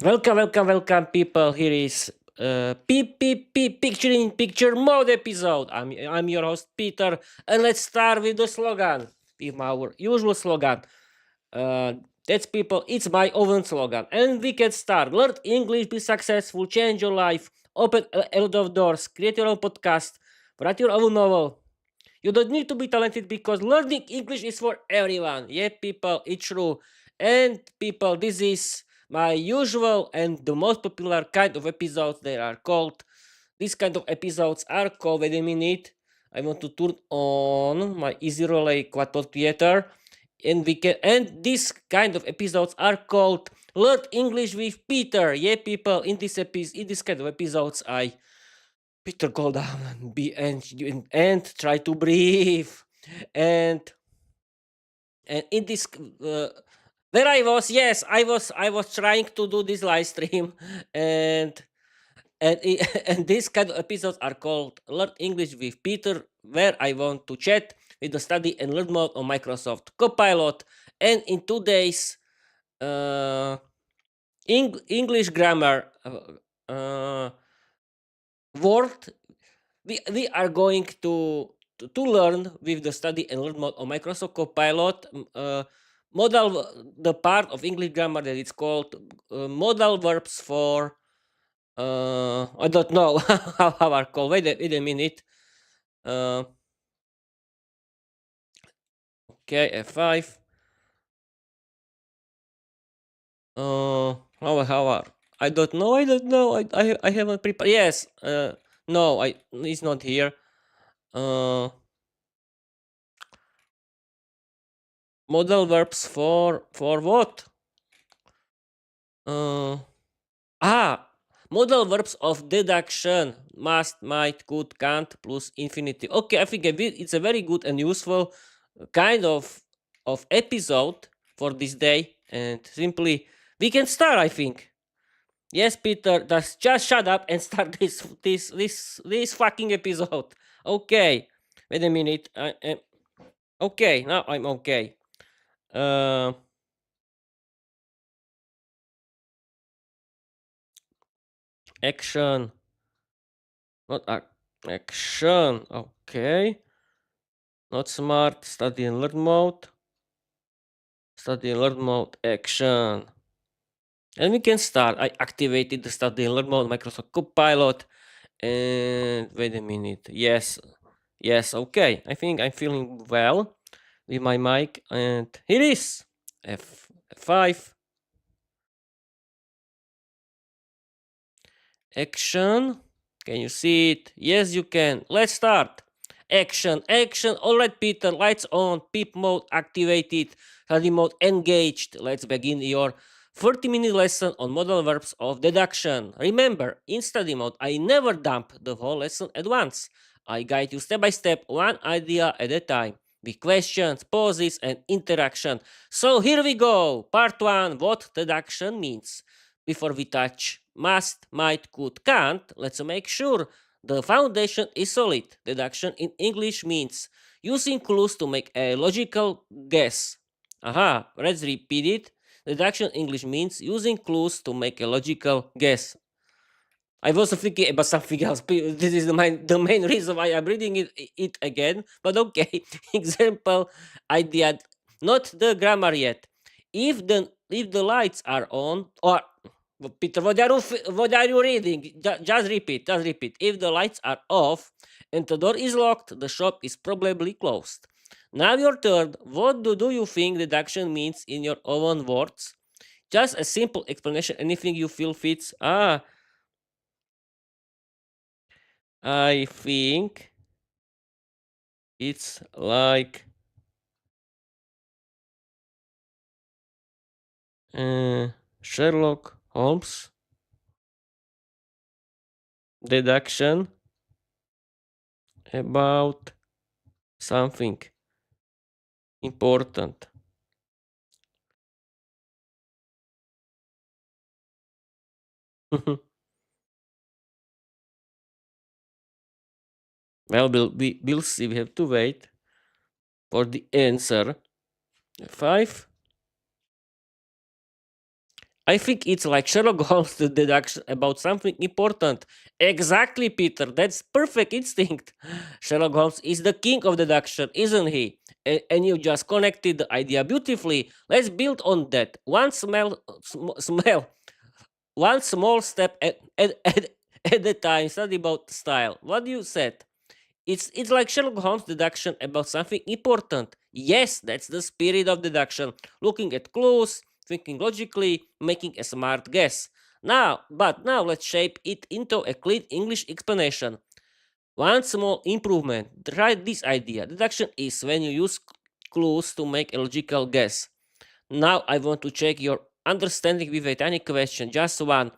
Welcome, people. Here is picture mode episode. I'm your host Peter, and let's start with the slogan, with our usual slogan. Uh, that's people. It's my own slogan, and we can start. Learn English, be successful, change your life, open a lot of doors, create your own podcast, write your own novel. You don't need to be talented because learning English is for everyone. Yeah, people, it's true. And people, this is my usual and the most popular kind of episodes. They are called. These kind of episodes are called. Wait a minute. I want to turn on my Easy Rollei Quadpod Theater, and we can. And these kind of episodes are called "Learn English with Peter." Yeah, people. In this kind of episodes, I Peter, go down and be and try to breathe. And in this where I was, yes, I was trying to do this live stream, and and these kind of episodes are called Learn English with Peter, where I want to chat with the study and learn mode on Microsoft Copilot. And in today's uh, English grammar uh, word, we are going to learn with the study and learn mode on Microsoft Copilot modal the part of English grammar that it's called modal verbs for I don't know how are called. Wait a minute. Uh, okay, F5. How are I don't know. I haven't prepared. Yes. No, I it's not here. Uh, modal verbs for what? Uh, Modal verbs of deduction: must, might, could, can't, plus infinitive. Okay, I think it's a very good and useful kind of episode for this day. And simply, we can start, I think. Yes, Peter, just shut up and start this fucking episode. Okay, wait a minute. Okay, now I'm okay. Uh, Action, not action. Okay. Not smart. Study and learn mode. Study and learn mode. Action. And we can start. I activated the study and learn mode Microsoft Copilot. And wait a minute. Yes. Yes. Okay. I think I'm feeling well with my mic. And here is F5. Action. Can you see it? Yes, you can. Let's start. Action. All right, Peter. Lights on. Peep mode activated. Study mode engaged. Let's begin your 30-minute lesson on modal verbs of deduction. Remember, in study mode, I never dump the whole lesson at once. I guide you step by step, one idea at a time, with questions, pauses, and interaction. So here we go. Part 1: what deduction means. Before we touch must, might, could, can't, let's make sure the foundation is solid. Deduction in English means using clues to make a logical guess. Aha, let's repeat it. Deduction in English means using clues to make a logical guess. I was thinking about something else. This is the main reason why I'm reading it again. But okay, example idea, not the grammar yet. If the lights are on, or Peter, what are you reading? Just repeat. Just repeat. If the lights are off and the door is locked, the shop is probably closed. Now your turn. What do you think deduction means in your own words? Just a simple explanation. Anything you feel fits. I think it's like Sherlock Holmes deduction about something important. Well, we'll see. We have to wait for the answer. 5. I think it's like Sherlock Holmes' deduction about something important. Exactly, Peter. That's perfect instinct. Sherlock Holmes is the king of deduction, isn't he? And you just connected the idea beautifully. Let's build on that. One small step at a time. Study about style. What do you said? It's like Sherlock Holmes deduction about something important. Yes, that's the spirit of deduction. Looking at clues, thinking logically, making a smart guess. Now let's shape it into a clean English explanation. One small improvement. Try this idea. Deduction is when you use clues to make a logical guess. Now I want to check your understanding with a tiny question, just one.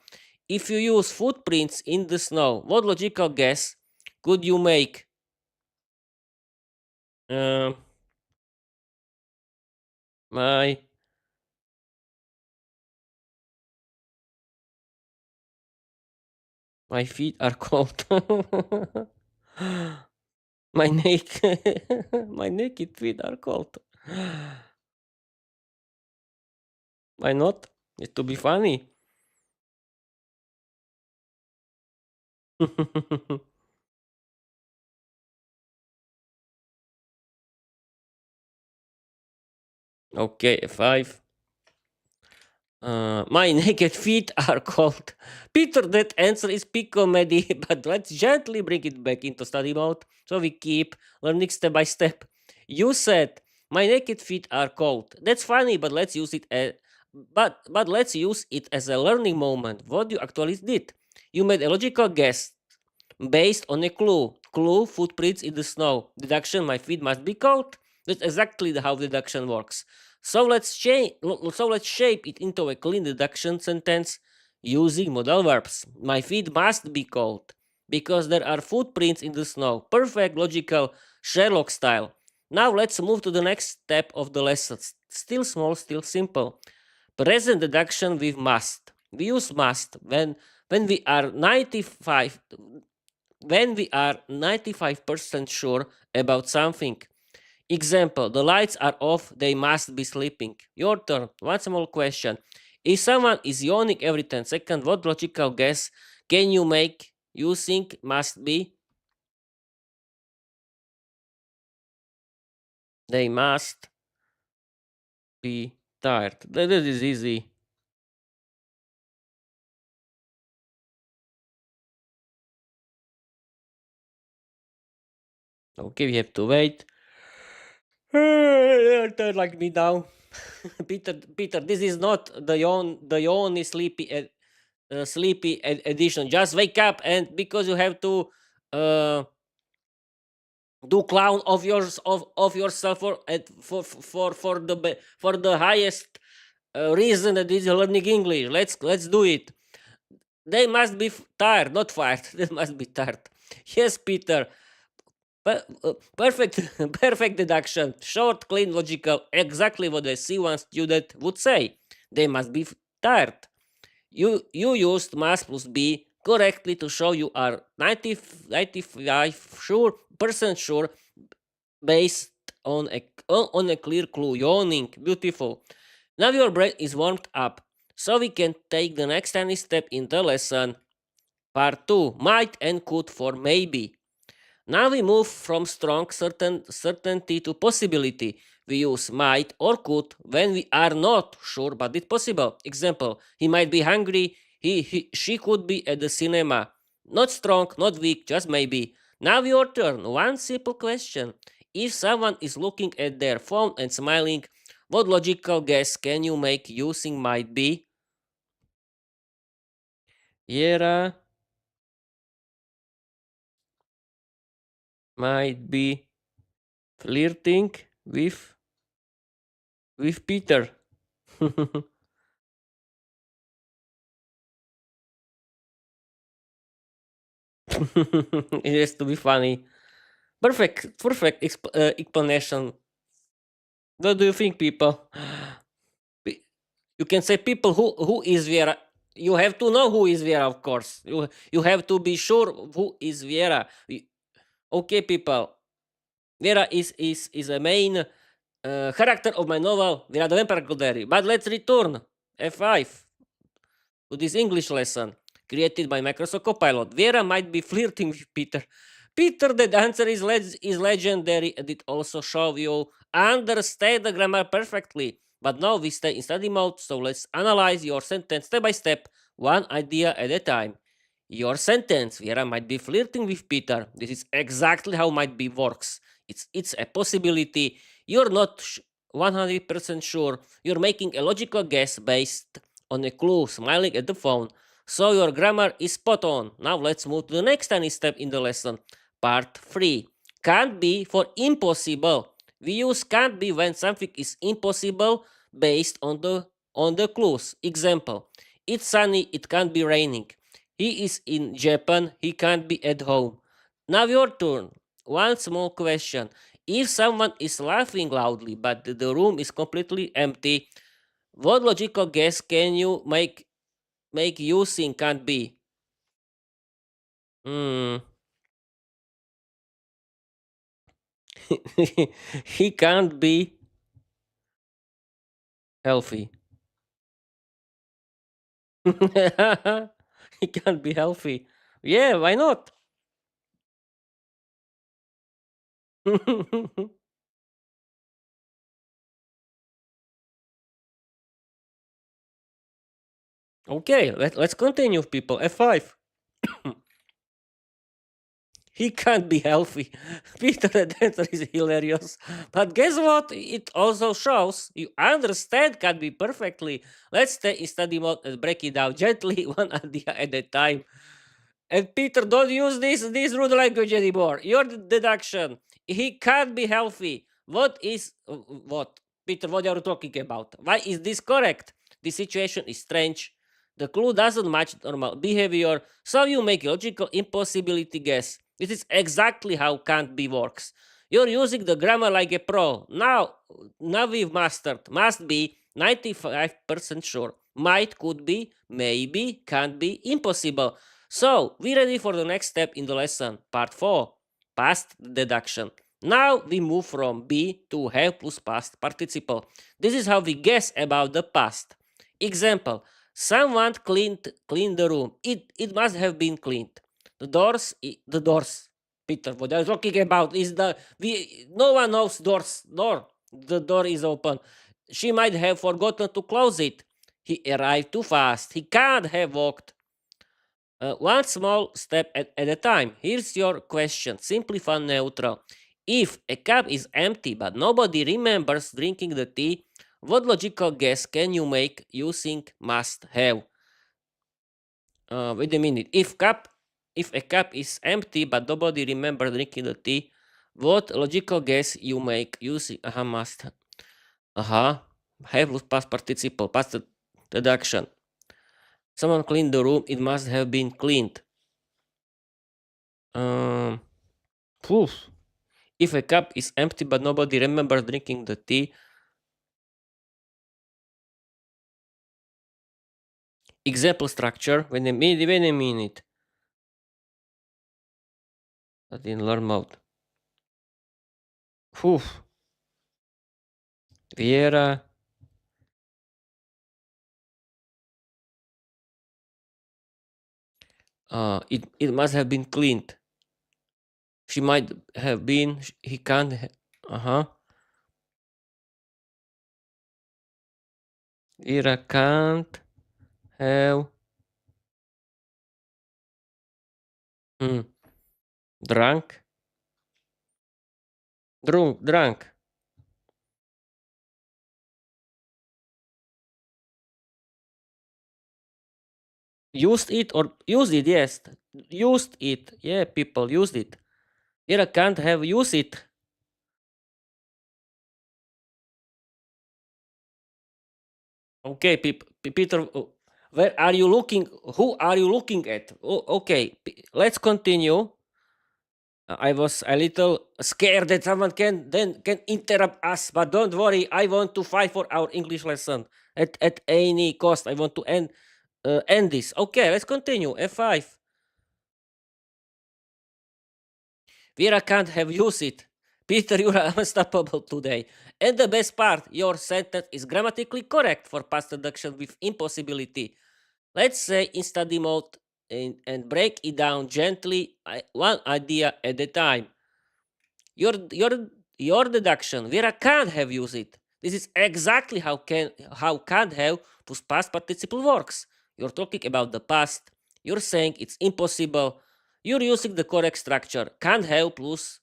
If you use footprints in the snow, what logical guess could you make? Um, my my feet are cold. my naked my naked feet are cold. Why not? It's to be funny. Okay, 5. My naked feet are cold. Peter, that answer is peak comedy, but let's gently bring it back into study mode so we keep learning step by step. You said my naked feet are cold. That's funny, but let's use it as but let's use it as a learning moment. What you actually did? You made a logical guess based on a clue. Clue footprints in the snow. Deduction my feet must be cold. That's exactly how deduction works. So let's shape it into a clean deduction sentence using modal verbs. My feet must be cold because there are footprints in the snow. Perfect, logical, Sherlock style. Now let's move to the next step of the lesson. Still small, still simple. Present deduction with must. We use must when we are 95% sure about something. Example, the lights are off, they must be sleeping. Your turn. One small question. If someone is yawning every 10 seconds, what logical guess can you make you think must be? They must be tired. That is easy. Okay, we have to wait. Turn like me now. Peter, this is not the yawn is sleepy edition. Just wake up, and because you have to uh, do clown of yourself for the highest reason that is learning English. Let's do it. They must be tired, not fired. They must be tired. Yes, Peter. Perfect, perfect deduction. Short, clean, logical. Exactly what a C1 student would say. They must be tired. You used must plus be correctly to show you are 95 sure percent sure based on a clear clue. Yawning, beautiful. Now your brain is warmed up, so we can take the next tiny step in the lesson. Part 2, might and could for maybe. Now we move from strong certainty to possibility. We use might or could when we are not sure but it's possible. Example, he might be hungry, she could be at the cinema. Not strong, not weak, just maybe. Now your turn. One simple question. If someone is looking at their phone and smiling, what logical guess can you make using might be? Viera might be flirting with Peter. It has to be funny. Perfect explanation. What do you think, people? You can say people who is Viera. You have to know who is Viera, of course. You have to be sure who is Viera. Okay, people. Viera is a main character of my novel Viera the Vampire Diary. But let's return. F5. to this English lesson created by Microsoft Copilot. Viera might be flirting with Peter. Peter, the answer is legendary, and it also shows you understand the grammar perfectly. But now we stay in study mode, so let's analyze your sentence step by step, one idea at a time. Your sentence, Viera might be flirting with Peter. This is exactly how might be works. It's a possibility. You're not 100% sure. You're making a logical guess based on a clue, smiling at the phone. So your grammar is spot on. Now let's move to the next tiny step in the lesson. Part 3. Can't be for impossible. We use can't be when something is impossible based on the clues. Example: it's sunny, it can't be raining. He is in Japan, he can't be at home. Now your turn. One small question. If someone is laughing loudly but the room is completely empty, what logical guess can you make using can't be? Hmm. He can't be healthy. He can't be healthy. Yeah, why not? Okay, let's continue, people. F5. He can't be healthy. Peter the Dancer is hilarious. But guess what? It also shows you understand can't be perfectly. Let's stay in study mode and break it down gently, one idea at a time. And Peter, don't use this rude language anymore. Your deduction. He can't be healthy. What? Peter, what are you talking about? Why is this correct? The situation is strange. The clue doesn't match normal behavior, so you make a logical impossibility guess. This is exactly how can't be works. You're using the grammar like a pro. Now we've mastered. Must be 95% sure. Might, could be, maybe, can't be, impossible. So, we ready for the next step in the lesson, part 4, past deduction. Now we move from be to have plus past participle. This is how we guess about the past. Example: someone cleaned the room. It must have been cleaned. The doors. Peter, what are you talking about? Is the we no one knows door. The door is open. She might have forgotten to close it. He arrived too fast. He can't have walked. One small step at a time. Here's your question. Simplify neutral. If a cup is empty but nobody remembers drinking the tea, what logical guess can you make using must have? Wait a minute. If a cup is empty but nobody remembers drinking the tea, what logical guess you make using must? Have plus past participle, past deduction. Someone cleaned the room. It must have been cleaned. Poof. If a cup is empty but nobody remembers drinking the tea. Example structure. Wait a minute. That in learn mode. Poof. Viera. It must have been cleaned. She might have been. He can't. Viera can't have drunk. Drunk. Used it or used it? Yes, used it. Yeah, people used it. Viera can't have used it. Okay, Peter, where are you looking? Who are you looking at? Okay, let's continue. I was a little scared that someone can interrupt us, but don't worry. I want to fight for our English lesson at any cost. I want to end this. Okay, let's continue. F5. Vera can't have used it. Peter, you are unstoppable today. And the best part, your sentence is grammatically correct for past deduction with impossibility. Let's say in study mode and break it down gently, one idea at a time. Your your your deduction, Vera can't have used it. This is exactly how can't have plus past participle works. You're talking about the past. You're saying it's impossible. You're using the correct structure. Can't have plus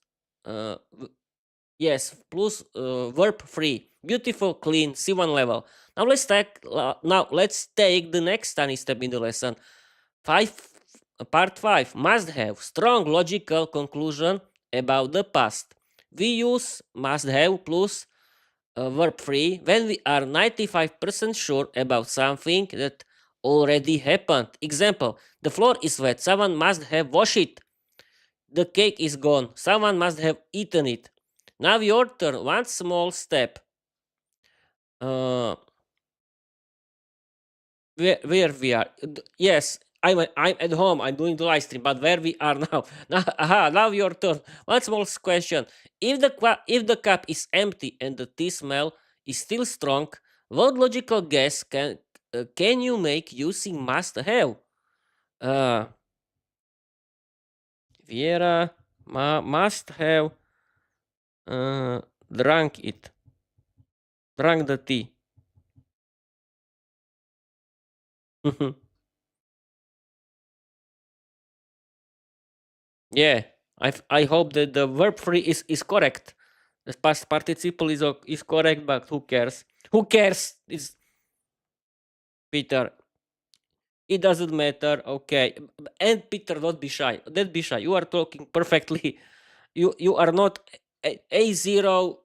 yes, plus verb free. Beautiful, clean, C1 level. Now let's take the next tiny step in the lesson. Five Part 5 must have strong logical conclusion about the past. We use must have plus verb free when we are 95% sure about something that already happened. Example: the floor is wet, someone must have washed it. The cake is gone, someone must have eaten it. Now your turn. One small step. Uh, where we are? Yes, I'm at home. I'm doing the live stream, but where we are now? Now your turn. One small question: if the cup is empty and the tea smell is still strong, what logical guess can you make using must have? Uh, Viera must have uh, drunk it, drank the tea. Yeah, I hope that the verb free is correct. The past participle is correct, but who cares? Who cares? It's Peter. It doesn't matter. Okay, and Peter, don't be shy. Don't be shy. You are talking perfectly. You are not A0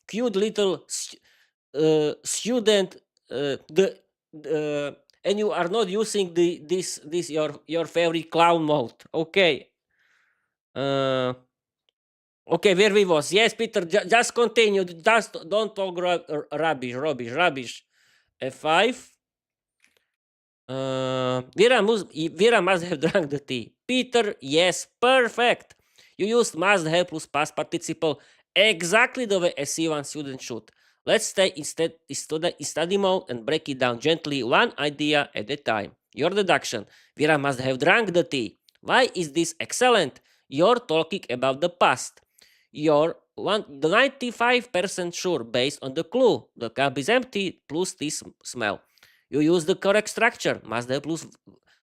cute little student. The and you are not using this your favorite clown mode. Okay. Uh, Okay, where we was? Yes, Peter, just continue. Just don't talk rubbish. F5. Vera must have drunk the tea. Peter, yes, perfect. You used must have plus past participle exactly the way a C1 student should. Let's stay instead in study mode and break it down gently, one idea at a time. Your deduction. Vera must have drunk the tea. Why is this excellent? You're talking about the past. You're 95% sure based on the clue. The cup is empty plus this smell. You use the correct structure, must have plus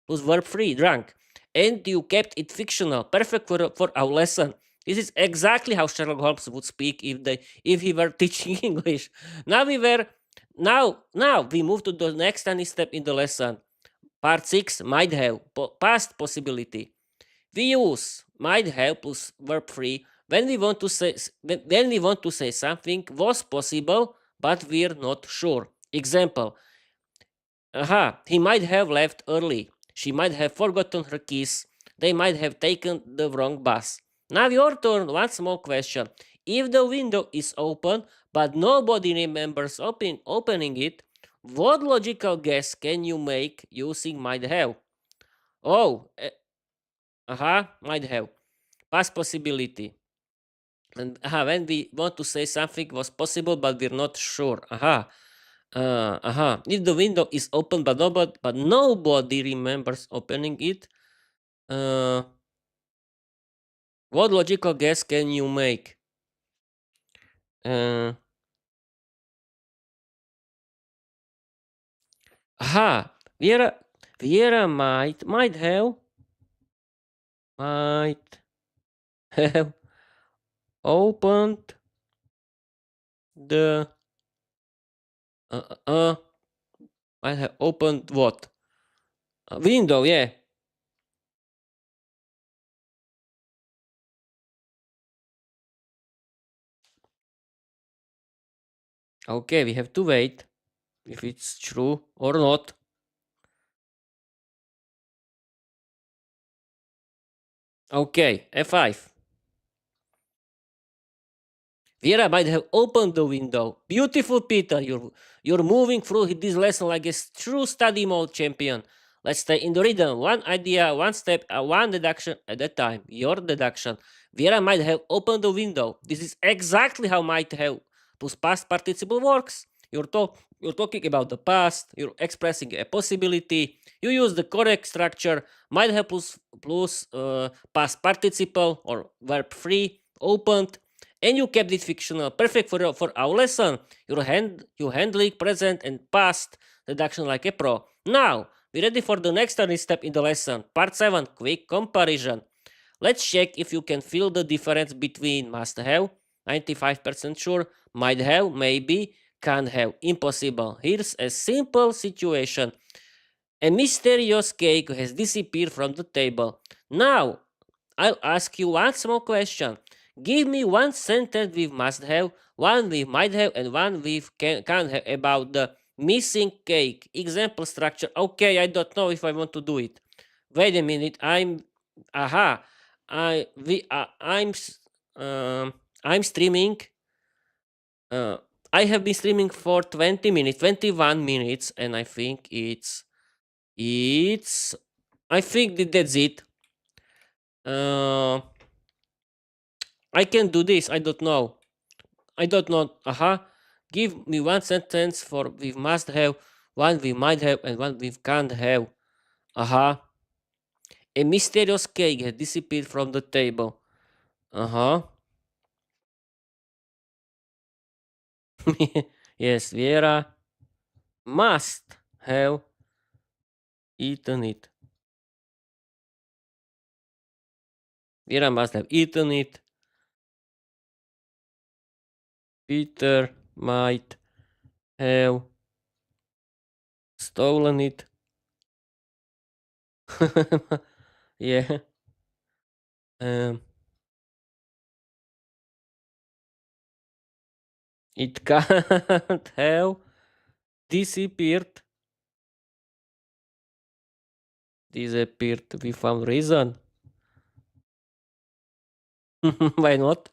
verb free, drunk. And you kept it fictional, perfect for our lesson. This is exactly how Sherlock Holmes would speak if he were teaching English. Now we move to the next tiny step in the lesson. Part 6 might have past possibility. We use might have plus verb free when we want to say something was possible but we're not sure. Example: he might have left early. She might have forgotten her keys. They might have taken the wrong bus. Now your turn. One small question. If the window is open but nobody remembers opening it, what logical guess can you make using might have? Oh, might have. Past possibility. And when we want to say something was possible but we're not sure. If the window is open but nobody remembers opening it, uh, what logical guess can you make? Uh, aha, Viera, Viera might have opened the uh, uh might have opened what? Window, yeah. Okay, we have to wait if it's true or not. Okay, F5. Viera might have opened the window. Beautiful, Peter. You're moving through this lesson like a true study mode champion. Let's stay in the rhythm. One idea, one step, one deduction at a time. Your deduction. Viera might have opened the window. This is exactly how might have plus past participle works. You're talking about the past, you're expressing a possibility, you use the correct structure, might have plus past participle or verb free, opened, and you kept it fictional. Perfect for our lesson. You handling present and past reduction like a pro. Now, we're ready for the next turning step in the lesson. Part 7, quick comparison. Let's check if you can feel the difference between must have, 95% sure, might have, maybe, can't have, impossible. Here's a simple situation. A mysterious cake has disappeared from the table. Now, I'll ask you one small question. Give me one sentence with must have, one with might have, and one with can't have about the missing cake. Example structure. Okay, I don't know if I want to do it. Wait a minute. Aha. I'm streaming. I have been streaming for 20 minutes, 21 minutes, and I think I think that's it. I can do this. I don't know. Aha. Give me one sentence for with must have, one with might have, and one with can't have. Aha. A mysterious cake had disappeared from the table. Uh-huh. Yes, Viera must have eaten it. Viera must have eaten it. Peter might have stolen it. Yeah. It can't have disappeared. Disappeared without reason. Why not?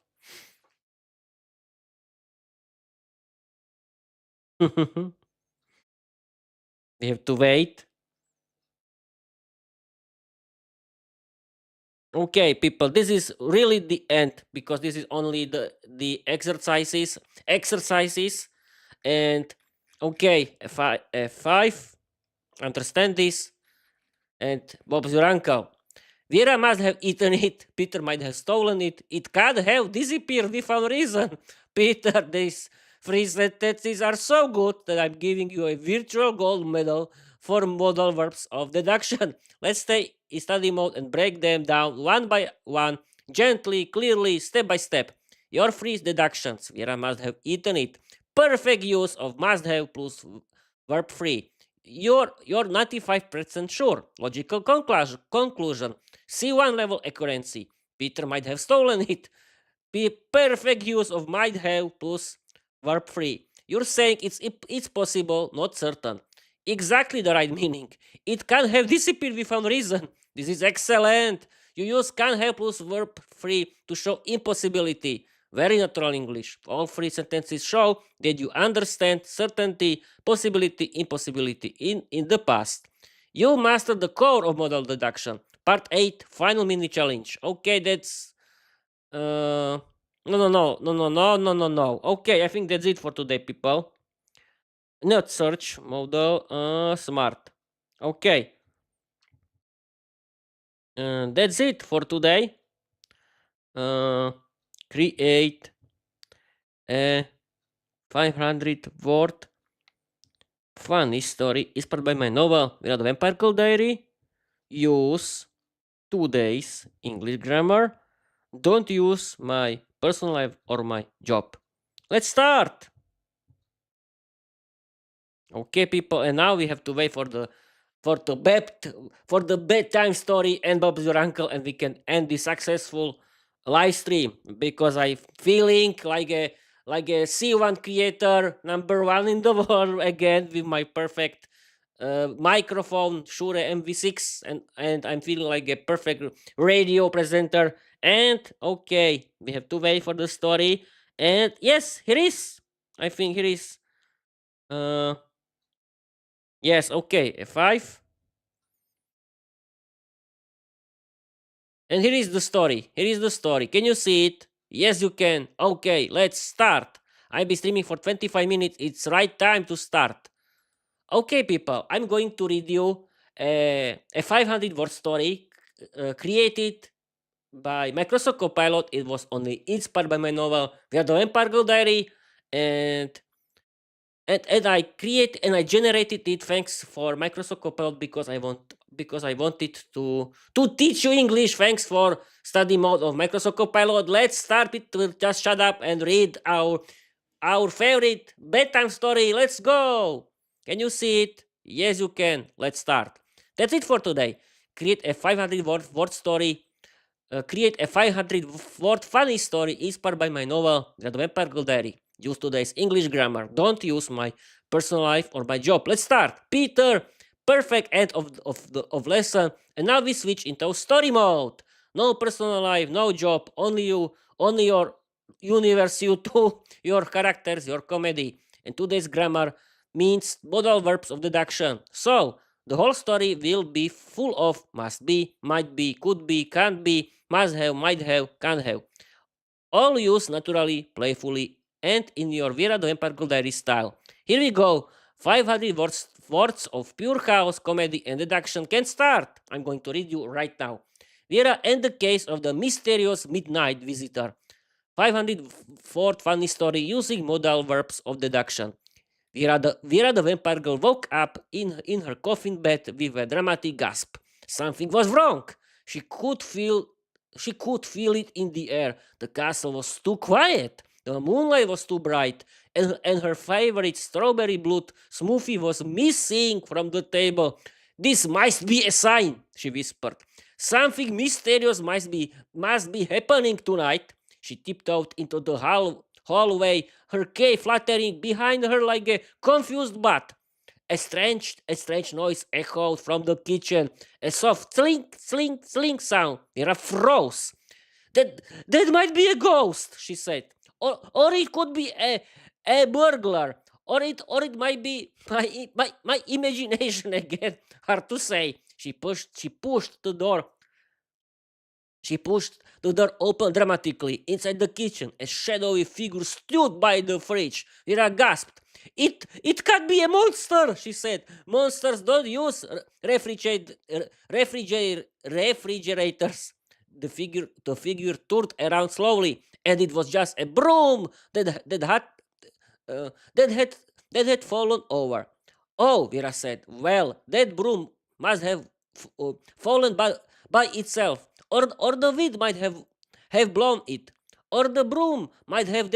We have to wait. Okay, people, this is really the end because this is only the exercises. And okay, F5, understand this. And Bob's your uncle. Viera must have eaten it. Peter might have stolen it. It can't have disappeared without reason. Peter, these free sentences are so good that I'm giving you a virtual gold medal for modal verbs of deduction. Let's stay in study mode and break them down one by one, gently, clearly, step by step. Your free deductions. Viera must have eaten it. Perfect use of must have plus verb free. You're 95% sure. Logical conclusion. C1 level accuracy. Peter might have stolen it. Perfect use of might have plus verb free. You're saying it's possible, not certain. Exactly the right meaning. It can have disappeared without reason. This is excellent. You use can have plus verb free to show impossibility. Very natural English. All three sentences show that you understand certainty, possibility, impossibility in the past. You mastered the core of modal deduction. Part 8, final mini challenge. Okay, that's no. Okay, I think that's it for today, people. Not search modal smart. Okay. That's it for today. Create a 500 word funny story inspired by my novel Viera the Vampire Cult Diary. Use today's English grammar. Don't use my personal life or my job. Let's start. Okay, people, and now we have to wait for the bedtime story and Bob's your uncle, and we can end the successful live stream because I'm feeling like a C1 creator, number one in the world again with my perfect microphone, Shure MV6, and I'm feeling like a perfect radio presenter. And okay, we have to wait for the story. And yes, here is. I think here is. Yes, okay, F5. And here is the story. Here is the story. Can you see it? Yes, you can. Okay, let's start. I've been streaming for 25 minutes. It's right time to start. Okay, people, I'm going to read you a 500 word story created by Microsoft Copilot. It was only inspired by my novel Viera the Vampire Girl Diary, and I generated it thanks for Microsoft Copilot because I wanted to teach you English. Thanks for study mode of Microsoft Copilot. Let's start it. We'll just shut up and read our favorite bedtime story. Let's go. Can you see it? Yes, you can. Let's start. That's it for today. Create a 500 word story. Create a 500 word funny story inspired by my novel The Vampire Girl Diary. Use today's English grammar. Don't use my personal life or my job. Let's start. Peter, perfect end of lesson. And now we switch into story mode. No personal life, no job, only you, only your universe, you two, your characters, your comedy. And today's grammar means modal verbs of deduction. So, the whole story will be full of must be, might be, could be, can't be, must have, might have, can't have. All used naturally, playfully, and in your Viera the Vampire Girl Diary style. Here we go. 500 words of pure chaos, comedy, and deduction can start. I'm going to read you right now. Viera and the case of the mysterious midnight visitor. 500 word funny story using modal verbs of deduction. Viera the Vampire Girl woke up in her coffin bed with a dramatic gasp. Something was wrong. She could feel it in the air. The castle was too quiet. The moonlight was too bright, and her favorite strawberry blood smoothie was missing from the table. This must be a sign, she whispered. Something mysterious must be happening tonight. She tiptoed into the hallway, her cape fluttering behind her like a confused bat. A strange noise echoed from the kitchen. A soft slink, slink, slink sound. Viera froze. That might be a ghost, she said. Or it could be a burglar. Or it might be my imagination again. Hard to say. She pushed the door. She pushed the door open dramatically. Inside the kitchen, a shadowy figure stood by the fridge. Viera gasped. It can't be a monster, she said. Monsters don't use refrigerators. The figure turned around slowly, and it was just a broom uh, that had that had fallen over. Oh, Viera said. Well, that broom must have fallen by itself, or the wind might have blown it, or the broom might have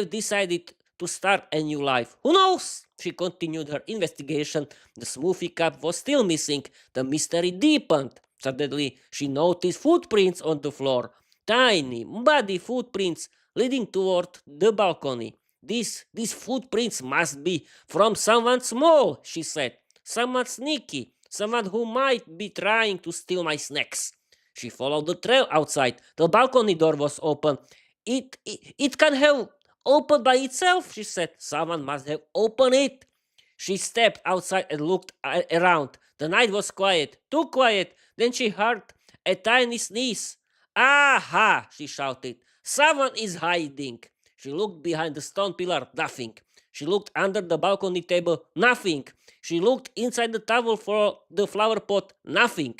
decided to start a new life. Who knows? She continued her investigation. The smoothie cup was still missing. The mystery deepened. Suddenly, she noticed footprints on the floor. Tiny, muddy footprints leading toward the balcony. These footprints must be from someone small, she said. Someone sneaky. Someone who might be trying to steal my snacks. She followed the trail outside. The balcony door was open. It can have opened by itself, she said. Someone must have opened it. She stepped outside and looked around. The night was quiet, too quiet. Then she heard a tiny sneeze. Aha! She shouted. Someone is hiding. She looked behind the stone pillar. Nothing. She looked under the balcony table. Nothing. She looked inside the towel for the flower pot. Nothing.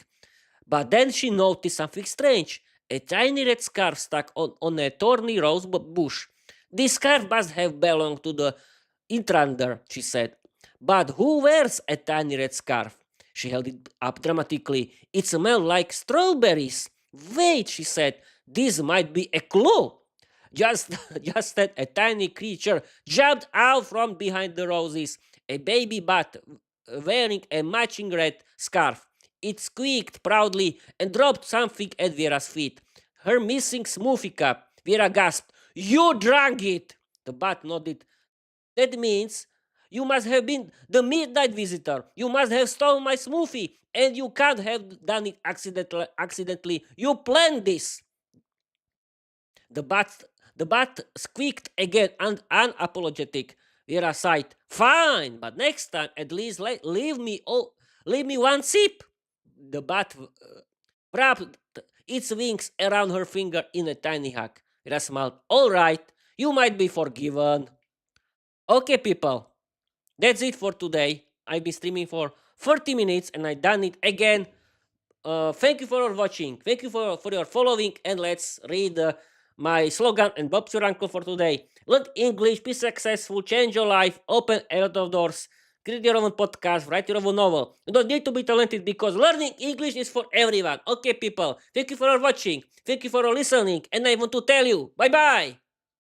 But then she noticed something strange. A tiny red scarf stuck on a thorny rose bush. This scarf must have belonged to the intruder, she said. But who wears a tiny red scarf? She held it up dramatically. It smelled like strawberries. Wait, she said. This might be a clue. Just then, a tiny creature jumped out from behind the roses. A baby bat wearing a matching red scarf. It squeaked proudly and dropped something at Viera's feet. Her missing smoothie cup. Viera gasped. You drank it! The bat nodded. That means you must have been the midnight visitor. You must have stolen my smoothie, and you can't have done it accidentally. You planned this. The bat squeaked again, unapologetic. Viera sighed. Fine, but next time at least leave me one sip. The bat wrapped its wings around her finger in a tiny hug. Viera smiled. All right, you might be forgiven. Okay, people, that's it for today. I've been streaming for 30 minutes and I done it again. Thank you for watching. Thank you for your following. And let's read my slogan and Bob's your uncle for today. Learn English, be successful, change your life, open a lot of doors, create your own podcast, write your own novel. You don't need to be talented because learning English is for everyone. Okay, people. Thank you for watching. Thank you for listening. And I want to tell you, bye-bye.